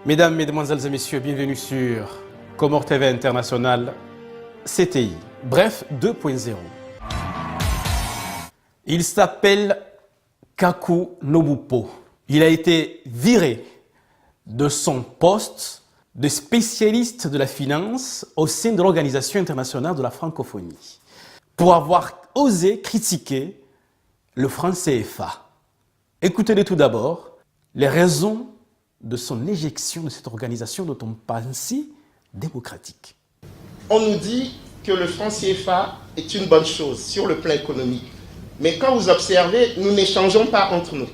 Mesdames, Mesdemoiselles et Messieurs, bienvenue sur Comore TV International, CTI, bref 2.0. Il s'appelle Kaku Nobupo. Il a été viré de son poste de spécialiste de la finance au sein de l'Organisation internationale de la francophonie pour avoir osé critiquer le franc CFA. Écoutez-le tout d'abord, les raisons de son éjection de cette organisation dont on pense si démocratique. On nous dit que le franc CFA est une bonne chose sur le plan économique. Mais quand vous observez, nous n'échangeons pas entre nous.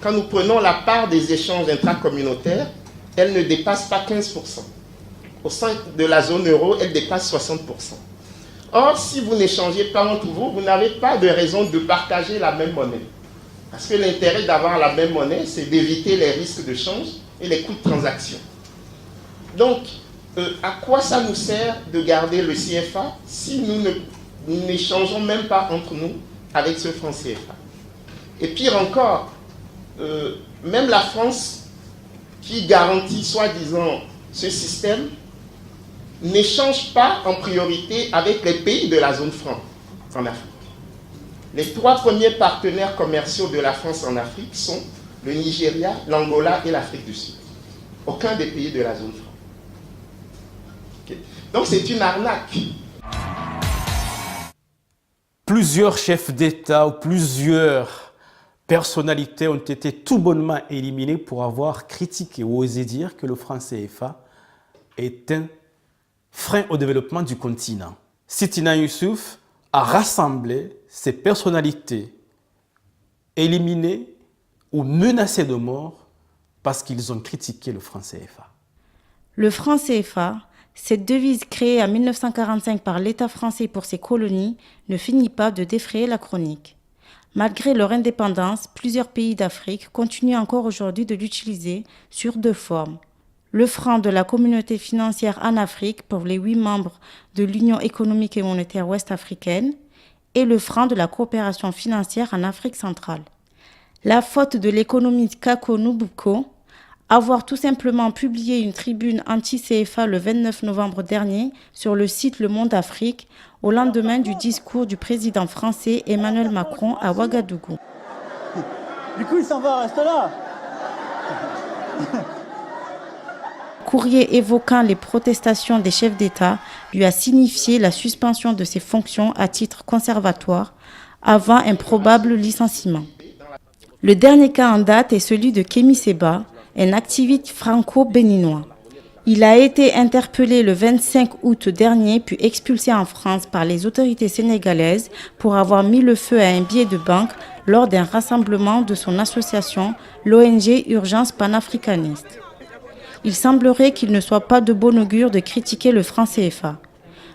Quand nous prenons la part des échanges intracommunautaires, elle ne dépasse pas 15%. Au sein de la zone euro, elle dépasse 60%. Or, si vous n'échangez pas entre vous, vous n'avez pas de raison de partager la même monnaie. Parce que l'intérêt d'avoir la même monnaie, c'est d'éviter les risques de change et les coûts de transaction. Donc, à quoi ça nous sert de garder le CFA si nous n'échangeons même pas entre nous avec ce franc CFA? Et pire encore, même la France, qui garantit soi-disant ce système, n'échange pas en priorité avec les pays de la zone franc en Afrique. Les 3 premiers partenaires commerciaux de la France en Afrique sont le Nigeria, l'Angola et l'Afrique du Sud. Aucun des pays de la zone franc. Okay. Donc c'est une arnaque. Plusieurs chefs d'État ou plusieurs personnalités ont été tout bonnement éliminées pour avoir critiqué ou osé dire que le franc CFA est un frein au développement du continent. Sitina Youssouf a rassemblé ces personnalités éliminées ou menacées de mort parce qu'ils ont critiqué le franc CFA. Le franc CFA, cette devise créée en 1945 par l'État français pour ses colonies, ne finit pas de défrayer la chronique. Malgré leur indépendance, plusieurs pays d'Afrique continuent encore aujourd'hui de l'utiliser sur 2 formes. Le franc de la communauté financière en Afrique pour les 8 membres de l'Union économique et monétaire ouest-africaine et le franc de la coopération financière en Afrique centrale. La faute de l'économiste Kaku Nobupo, avoir tout simplement publié une tribune anti-CFA le 29 novembre dernier sur le site Le Monde Afrique au lendemain du discours du président français Emmanuel Macron à Ouagadougou. Du coup, il s'en va, reste là. Courrier évoquant les protestations des chefs d'État lui a signifié la suspension de ses fonctions à titre conservatoire avant un probable licenciement. Le dernier cas en date est celui de Kémy Séba, un activiste franco-béninois. Il a été interpellé le 25 août dernier puis expulsé en France par les autorités sénégalaises pour avoir mis le feu à un billet de banque lors d'un rassemblement de son association, l'ONG Urgence panafricaniste. Il semblerait qu'il ne soit pas de bon augure de critiquer le franc CFA.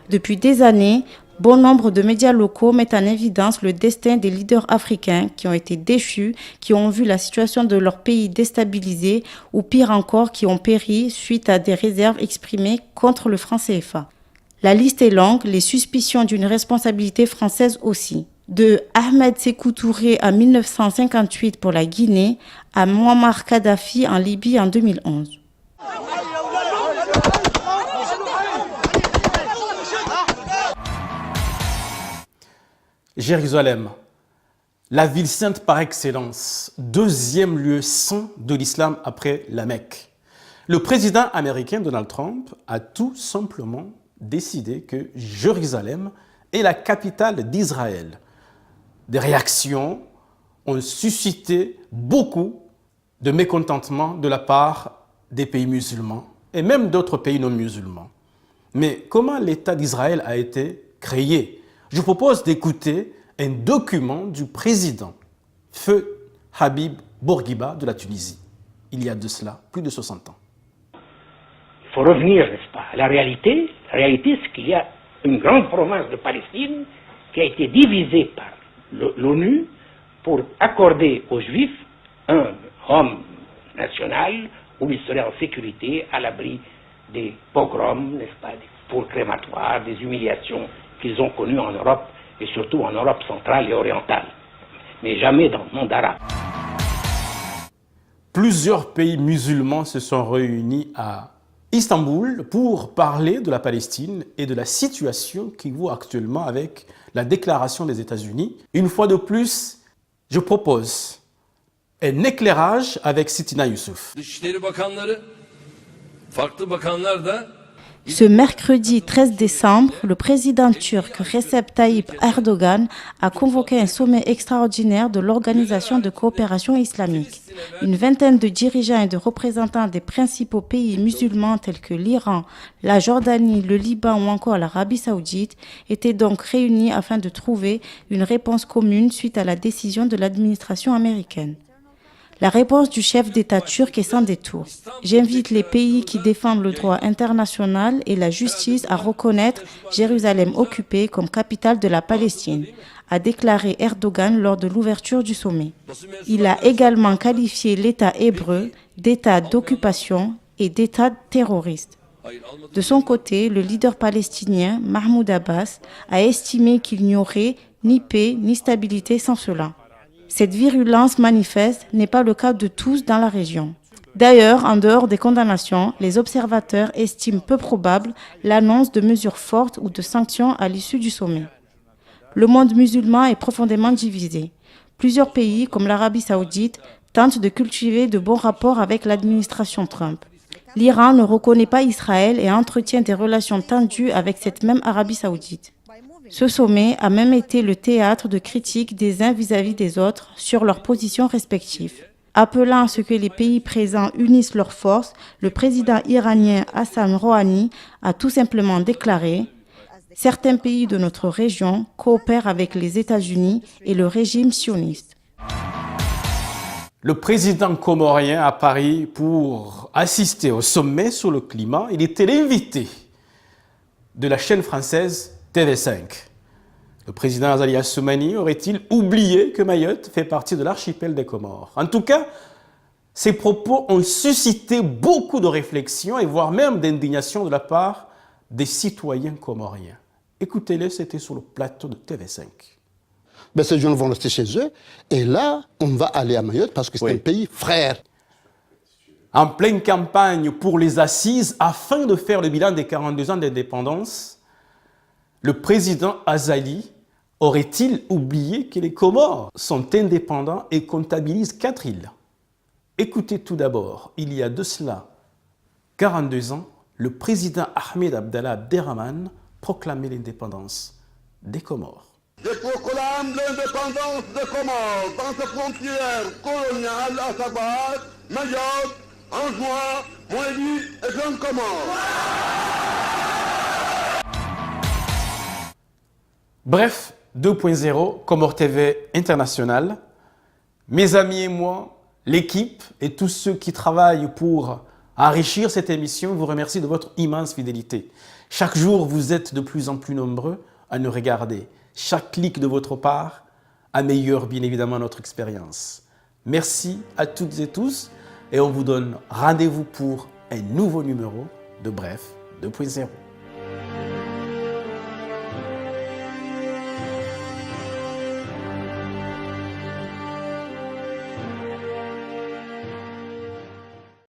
Depuis des années, bon nombre de médias locaux mettent en évidence le destin des leaders africains qui ont été déchus, qui ont vu la situation de leur pays déstabilisée ou pire encore qui ont péri suite à des réserves exprimées contre le franc CFA. La liste est longue, les suspicions d'une responsabilité française aussi. De Ahmed Sékou Touré en 1958 pour la Guinée à Muammar Kadhafi en Libye en 2011. Jérusalem, la ville sainte par excellence, 2e lieu saint de l'islam après la Mecque. Le président américain Donald Trump a tout simplement décidé que Jérusalem est la capitale d'Israël. Des réactions ont suscité beaucoup de mécontentement de la part des pays musulmans et même d'autres pays non musulmans. Mais comment l'État d'Israël a été créé? Je vous propose d'écouter un document du président Feu Habib Bourguiba de la Tunisie, il y a de cela plus de 60 ans. Il faut revenir, n'est-ce pas, à la réalité. La réalité, c'est qu'il y a une grande province de Palestine qui a été divisée par l'ONU pour accorder aux Juifs un Rome national où ils seraient en sécurité à l'abri des pogroms, n'est-ce pas, des fours crématoires, des humiliations qu'ils ont connues en Europe et surtout en Europe centrale et orientale, mais jamais dans le monde arabe. Plusieurs pays musulmans se sont réunis à Istanbul pour parler de la Palestine et de la situation qui vaut actuellement avec la déclaration des États-Unis. Une fois de plus, je propose un éclairage avec Sitina Youssouf. Dışişleri Bakanları, farklı bakanlar da Ce mercredi 13 décembre, le président turc Recep Tayyip Erdogan a convoqué un sommet extraordinaire de l'Organisation de coopération islamique. Une vingtaine de dirigeants et de représentants des principaux pays musulmans tels que l'Iran, la Jordanie, le Liban ou encore l'Arabie saoudite étaient donc réunis afin de trouver une réponse commune suite à la décision de l'administration américaine. La réponse du chef d'État turc est sans détour. J'invite les pays qui défendent le droit international et la justice à reconnaître Jérusalem occupée comme capitale de la Palestine, a déclaré Erdogan lors de l'ouverture du sommet. Il a également qualifié l'État hébreu d'État d'occupation et d'État terroriste. De son côté, le leader palestinien Mahmoud Abbas a estimé qu'il n'y aurait ni paix ni stabilité sans cela. Cette virulence manifeste n'est pas le cas de tous dans la région. D'ailleurs, en dehors des condamnations, les observateurs estiment peu probable l'annonce de mesures fortes ou de sanctions à l'issue du sommet. Le monde musulman est profondément divisé. Plusieurs pays, comme l'Arabie saoudite, tentent de cultiver de bons rapports avec l'administration Trump. L'Iran ne reconnaît pas Israël et entretient des relations tendues avec cette même Arabie saoudite. Ce sommet a même été le théâtre de critiques des uns vis-à-vis des autres sur leurs positions respectives. Appelant à ce que les pays présents unissent leurs forces, le président iranien Hassan Rouhani a tout simplement déclaré « Certains pays de notre région coopèrent avec les États-Unis et le régime sioniste ». Le président comorien à Paris pour assister au sommet sur le climat. Il était l'invité de la chaîne française TV5. Le président Azali Assoumani aurait-il oublié que Mayotte fait partie de l'archipel des Comores? En tout cas, ces propos ont suscité beaucoup de réflexions et voire même d'indignation de la part des citoyens comoriens. Écoutez-les, c'était sur le plateau de TV5. Ben, ces gens vont rester chez eux et là, on va aller à Mayotte parce que c'est un pays frère. En pleine campagne pour les assises, afin de faire le bilan des 42 ans d'indépendance, le président Azali aurait-il oublié que les Comores sont indépendants et comptabilisent 4 îles? Écoutez tout d'abord, il y a de cela 42 ans, le président Ahmed Abdallah Abderrahmane proclamait l'indépendance des Comores. Je proclame l'indépendance des Comores dans ses frontières coloniales, à savoir Mayotte, Anjouan, Moélie et Grande Comore. Bref, 2.0, Comores TV International. Mes amis et moi, l'équipe et tous ceux qui travaillent pour enrichir cette émission vous remercient de votre immense fidélité. Chaque jour, vous êtes de plus en plus nombreux à nous regarder. Chaque clic de votre part améliore bien évidemment notre expérience. Merci à toutes et tous et on vous donne rendez-vous pour un nouveau numéro de Bref 2.0.